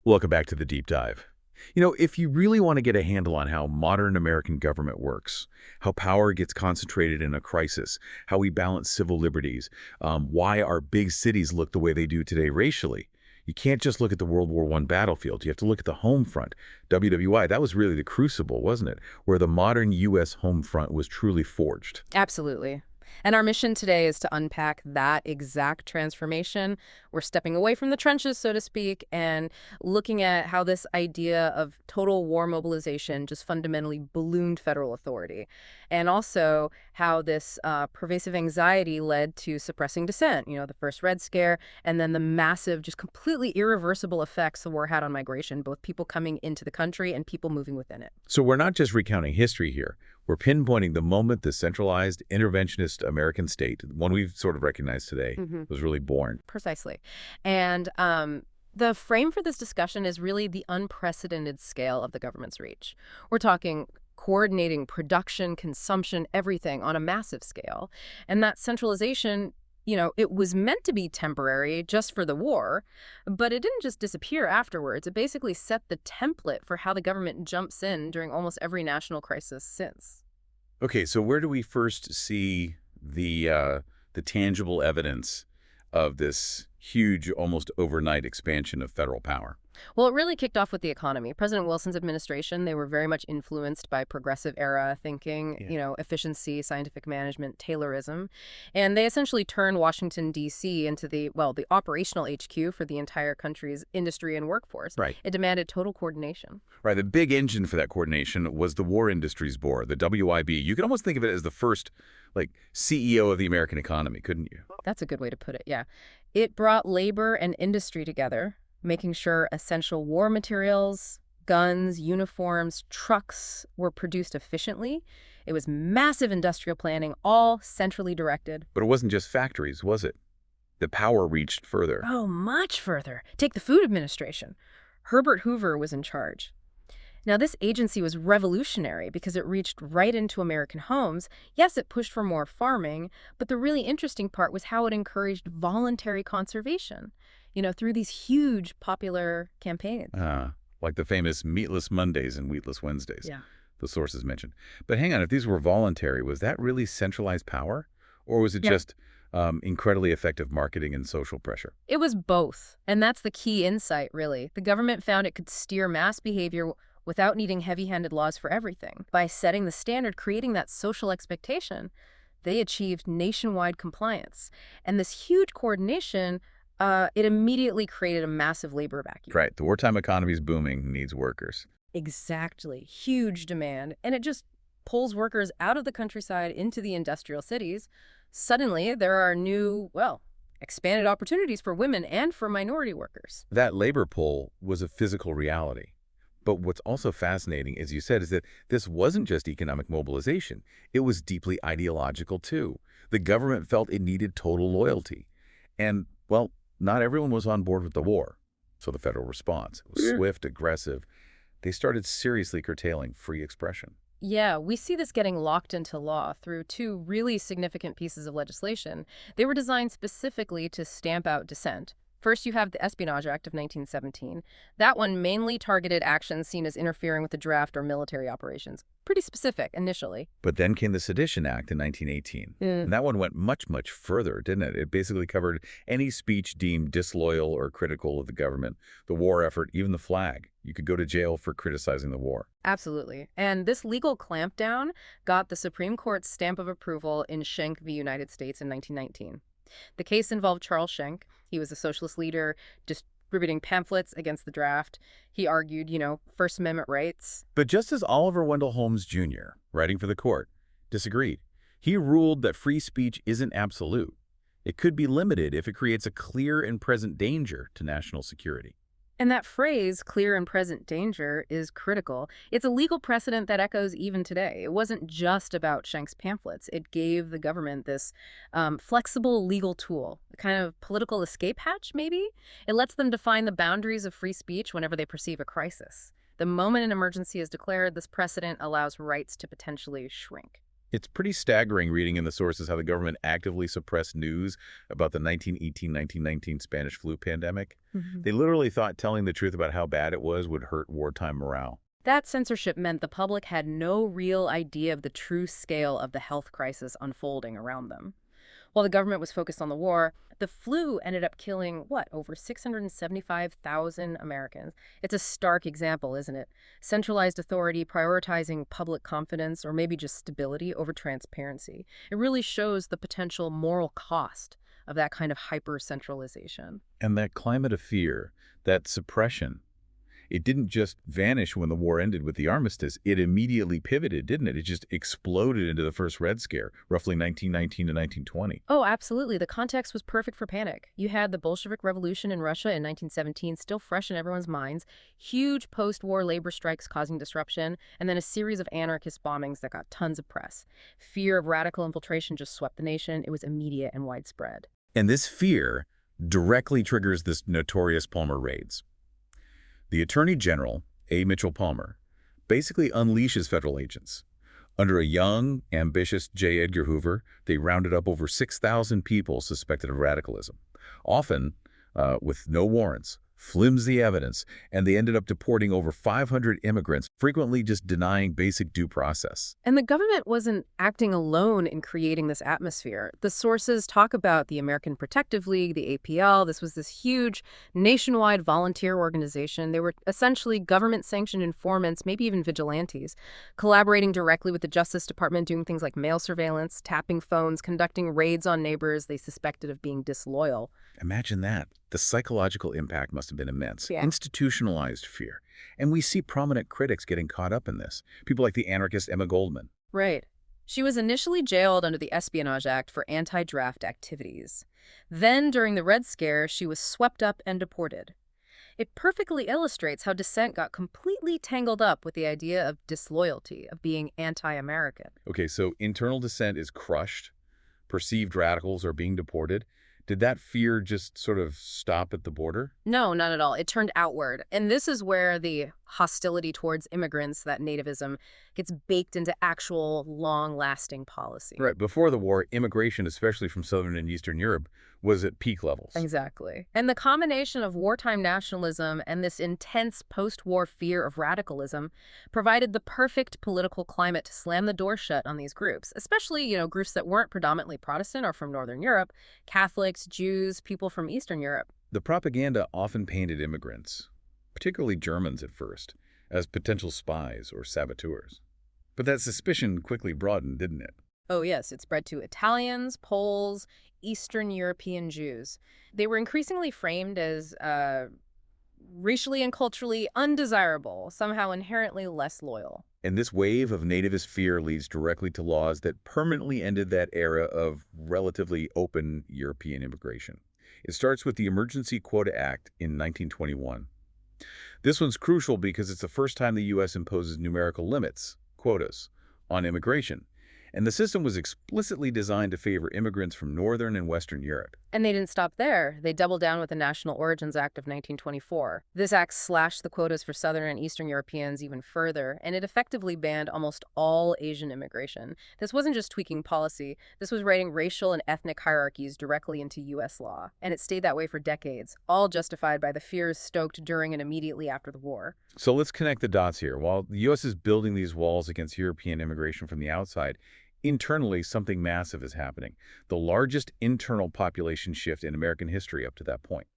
Welcome back to the deep dive. If you really want to get a handle on how modern American government works, how power gets concentrated in a crisis, how we balance civil liberties, why our big cities look the way they do today racially, you can't just look at the World War I battlefield. You have to look at the home front. WWI, that was really the crucible, wasn't it? Where the modern U.S. home front was truly forged. Absolutely. And our mission today is to unpack that exact transformation. We're stepping away from the trenches, so to speak, and looking at how this idea of total war mobilization just fundamentally ballooned federal authority. And also how this pervasive anxiety led to suppressing dissent, the first Red Scare, and then the massive, just completely irreversible effects the war had on migration, both people coming into the country and people moving within it. So we're not just recounting history here. We're pinpointing the moment the centralized, interventionist American state, one we've sort of recognized today, was really born. Precisely. And the frame for this discussion is really the unprecedented scale of the government's reach. We're talking coordinating production, consumption, everything on a massive scale. And that centralization, it was meant to be temporary just for the war, but it didn't just disappear afterwards. It basically set the template for how the government jumps in during almost every national crisis since. Okay, so where do we first see the tangible evidence of this huge, almost overnight expansion of federal power? Well, it really kicked off with the economy. President Wilson's administration, they were very much influenced by progressive era thinking, efficiency, scientific management, Taylorism. And they essentially turned Washington, D.C. into the operational HQ for the entire country's industry and workforce. Right. It demanded total coordination. Right. The big engine for that coordination was the War Industries Board, the WIB. You could almost think of it as the first, CEO of the American economy, couldn't you? That's a good way to put it, yeah. It brought labor and industry together, making sure essential war materials, guns, uniforms, trucks were produced efficiently. It was massive industrial planning, all centrally directed. But it wasn't just factories, was it? The power reached further. Oh, much further. Take the Food Administration. Herbert Hoover was in charge. Now, this agency was revolutionary because it reached right into American homes. Yes, it pushed for more farming, but the really interesting part was how it encouraged voluntary conservation, through these huge popular campaigns. Like the famous Meatless Mondays and Wheatless Wednesdays, Yeah. the sources mentioned. But hang on, if these were voluntary, was that really centralized power? Or was it just incredibly effective marketing and social pressure? It was both, and that's the key insight, really. The government found it could steer mass behavior without needing heavy-handed laws for everything. By setting the standard, creating that social expectation, they achieved nationwide compliance. And this huge coordination, it immediately created a massive labor vacuum. Right. The wartime economy is booming, needs workers. Exactly. Huge demand. And it just pulls workers out of the countryside into the industrial cities. Suddenly, there are new, expanded opportunities for women and for minority workers. That labor pull was a physical reality. But what's also fascinating, as you said, is that this wasn't just economic mobilization. It was deeply ideological, too. The government felt it needed total loyalty. And, not everyone was on board with the war. So the federal response was swift, aggressive. They started seriously curtailing free expression. Yeah, we see this getting locked into law through two really significant pieces of legislation. They were designed specifically to stamp out dissent. First, you have the Espionage Act of 1917. That one mainly targeted actions seen as interfering with the draft or military operations. Pretty specific initially. But then came the Sedition Act in 1918. And that one went much, much further, didn't it? It basically covered any speech deemed disloyal or critical of the government, the war effort, even the flag. You could go to jail for criticizing the war. Absolutely. And this legal clampdown got the Supreme Court's stamp of approval in Schenck v. United States in 1919. The case involved Charles Schenck. He was a socialist leader distributing pamphlets against the draft. He argued, First Amendment rights. But Justice Oliver Wendell Holmes, Jr., writing for the court, disagreed. He ruled that free speech isn't absolute. It could be limited if it creates a clear and present danger to national security. And that phrase, clear and present danger, is critical. It's a legal precedent that echoes even today. It wasn't just about Schenck's pamphlets. It gave the government this flexible legal tool, a kind of political escape hatch, maybe? It lets them define the boundaries of free speech whenever they perceive a crisis. The moment an emergency is declared, this precedent allows rights to potentially shrink. It's pretty staggering reading in the sources how the government actively suppressed news about the 1918-1919 Spanish flu pandemic. Mhm. They literally thought telling the truth about how bad it was would hurt wartime morale. That censorship meant the public had no real idea of the true scale of the health crisis unfolding around them. While the government was focused on the war, the flu ended up killing, what, over 675,000 Americans. It's a stark example, isn't it? Centralized authority prioritizing public confidence or maybe just stability over transparency. It really shows the potential moral cost of that kind of hyper-centralization. And that climate of fear, that suppression, it didn't just vanish when the war ended with the armistice. It immediately pivoted, didn't it? It just exploded into the first Red Scare, roughly 1919 to 1920. Oh, absolutely. The context was perfect for panic. You had the Bolshevik Revolution in Russia in 1917 still fresh in everyone's minds, huge post-war labor strikes causing disruption, and then a series of anarchist bombings that got tons of press. Fear of radical infiltration just swept the nation. It was immediate and widespread. And this fear directly triggers this notorious Palmer raids. The Attorney General, A. Mitchell Palmer, basically unleashes federal agents. Under a young, ambitious J. Edgar Hoover, they rounded up over 6,000 people suspected of radicalism, often with no warrants, flimsy evidence, and they ended up deporting over 500 immigrants, frequently just denying basic due process. And the government wasn't acting alone in creating this atmosphere. The sources talk about the American Protective League, the APL. This was this huge nationwide volunteer organization. They were essentially government-sanctioned informants, maybe even vigilantes, collaborating directly with the Justice Department, doing things like mail surveillance, tapping phones, conducting raids on neighbors they suspected of being disloyal. Imagine that. The psychological impact must have been immense. Yeah. Institutionalized fear. And we see prominent critics getting caught up in this. People like the anarchist Emma Goldman. Right. She was initially jailed under the Espionage Act for anti-draft activities. Then, during the Red Scare, she was swept up and deported. It perfectly illustrates how dissent got completely tangled up with the idea of disloyalty, of being anti-American. Okay, so internal dissent is crushed. Perceived radicals are being deported. Did that fear just sort of stop at the border? No, not at all. It turned outward. And this is where the hostility towards immigrants, that nativism, gets baked into actual long-lasting policy. Right. Before the war, immigration, especially from Southern and Eastern Europe, was at peak levels. Exactly. And the combination of wartime nationalism and this intense post-war fear of radicalism provided the perfect political climate to slam the door shut on these groups, especially, groups that weren't predominantly Protestant or from Northern Europe, Catholics, Jews, people from Eastern Europe. The propaganda often painted immigrants, particularly Germans at first, as potential spies or saboteurs. But that suspicion quickly broadened, didn't it? Oh, yes, it spread to Italians, Poles, Eastern European Jews. They were increasingly framed as racially and culturally undesirable, somehow inherently less loyal. And this wave of nativist fear leads directly to laws that permanently ended that era of relatively open European immigration. It starts with the Emergency Quota Act in 1921. This one's crucial because it's the first time the U.S. imposes numerical limits, quotas, on immigration. And the system was explicitly designed to favor immigrants from Northern and Western Europe. And they didn't stop there. They doubled down with the National Origins Act of 1924. This act slashed the quotas for Southern and Eastern Europeans even further, and it effectively banned almost all Asian immigration. This wasn't just tweaking policy. This was writing racial and ethnic hierarchies directly into U.S. law. And it stayed that way for decades, all justified by the fears stoked during and immediately after the war. So let's connect the dots here. While the U.S. is building these walls against European immigration from the outside, internally, something massive is happening. The largest internal population shift in American history up to that point,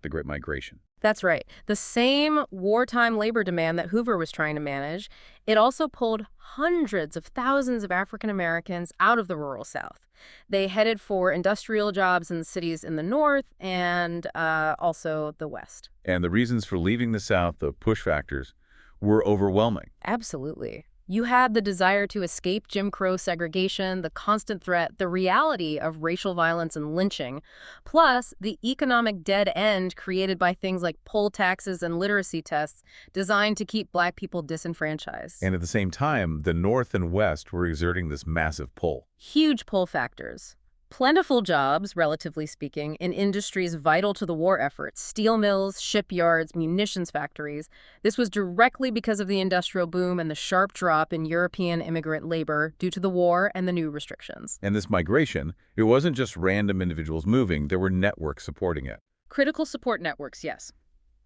the Great Migration. That's right. The same wartime labor demand that Hoover was trying to manage, it also pulled hundreds of thousands of African Americans out of the rural South. They headed for industrial jobs in cities in the North and also the West. And the reasons for leaving the South, the push factors, were overwhelming. Absolutely. You had the desire to escape Jim Crow segregation, the constant threat, the reality of racial violence and lynching, plus the economic dead end created by things like poll taxes and literacy tests designed to keep Black people disenfranchised. And at the same time, the North and West were exerting this massive pull. Huge pull factors. Plentiful jobs, relatively speaking, in industries vital to the war effort: steel mills, shipyards, munitions factories. This was directly because of the industrial boom and the sharp drop in European immigrant labor due to the war and the new restrictions. And this migration, it wasn't just random individuals moving, there were networks supporting it. Critical support networks, yes.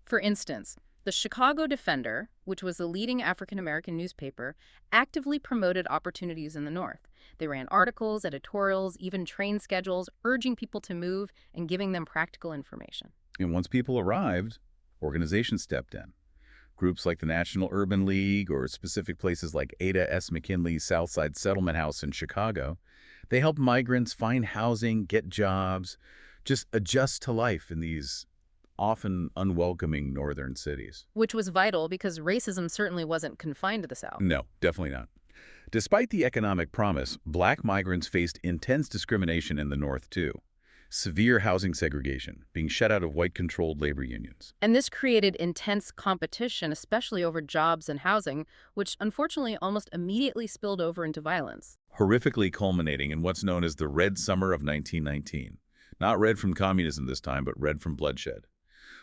For instance, the Chicago Defender, which was the leading African-American newspaper, actively promoted opportunities in the North. They ran articles, editorials, even train schedules, urging people to move and giving them practical information. And once people arrived, organizations stepped in. Groups like the National Urban League or specific places like Ada S. McKinley's Southside Settlement House in Chicago, they helped migrants find housing, get jobs, just adjust to life in these often unwelcoming northern cities. Which was vital because racism certainly wasn't confined to the South. No, definitely not. Despite the economic promise, black migrants faced intense discrimination in the North, too. Severe housing segregation, being shut out of white-controlled labor unions. And this created intense competition, especially over jobs and housing, which unfortunately almost immediately spilled over into violence. Horrifically culminating in what's known as the Red Summer of 1919. Not red from communism this time, but red from bloodshed.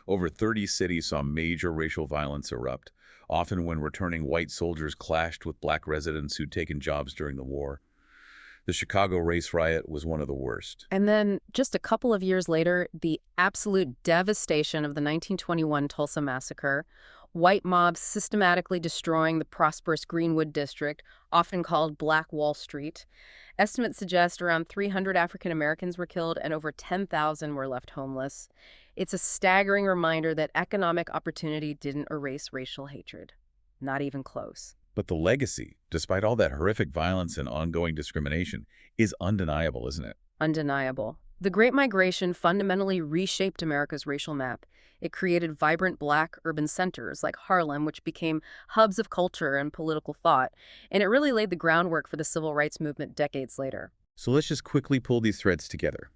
Over 30 cities saw major racial violence erupt, often when returning white soldiers clashed with black residents who'd taken jobs during the war. The Chicago race riot was one of the worst. And then, just a couple of years later, the absolute devastation of the 1921 Tulsa Massacre, white mobs systematically destroying the prosperous Greenwood district, often called Black Wall Street. Estimates suggest around 300 African Americans were killed and over 10,000 were left homeless. It's a staggering reminder that economic opportunity didn't erase racial hatred. Not even close. But the legacy, despite all that horrific violence and ongoing discrimination, is undeniable, isn't it? Undeniable. The Great Migration fundamentally reshaped America's racial map. It created vibrant black urban centers like Harlem, which became hubs of culture and political thought, and it really laid the groundwork for the civil rights movement decades later. So let's just quickly pull these threads together.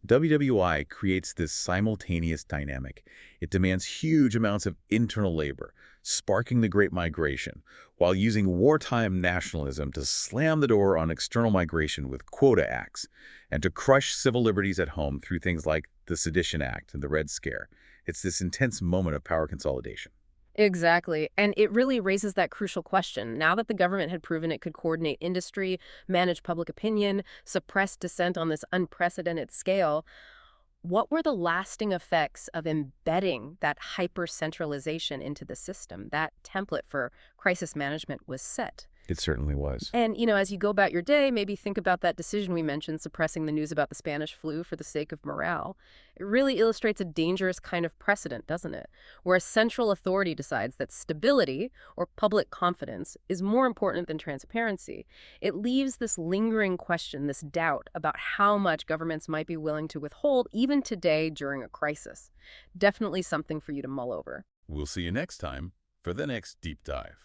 WWI creates this simultaneous dynamic. It demands huge amounts of internal labor, sparking the Great Migration, while using wartime nationalism to slam the door on external migration with quota acts, and to crush civil liberties at home through things like the Sedition Act and the Red Scare. It's this intense moment of power consolidation. Exactly. And it really raises that crucial question. Now that the government had proven it could coordinate industry, manage public opinion, suppress dissent on this unprecedented scale, what were the lasting effects of embedding that hyper-centralization into the system? That template for crisis management was set. It certainly was. And, as you go about your day, maybe think about that decision we mentioned, suppressing the news about the Spanish flu for the sake of morale. It really illustrates a dangerous kind of precedent, doesn't it? Where a central authority decides that stability, or public confidence, is more important than transparency. It leaves this lingering question, this doubt about how much governments might be willing to withhold even today during a crisis. Definitely something for you to mull over. We'll see you next time for the next Deep Dive.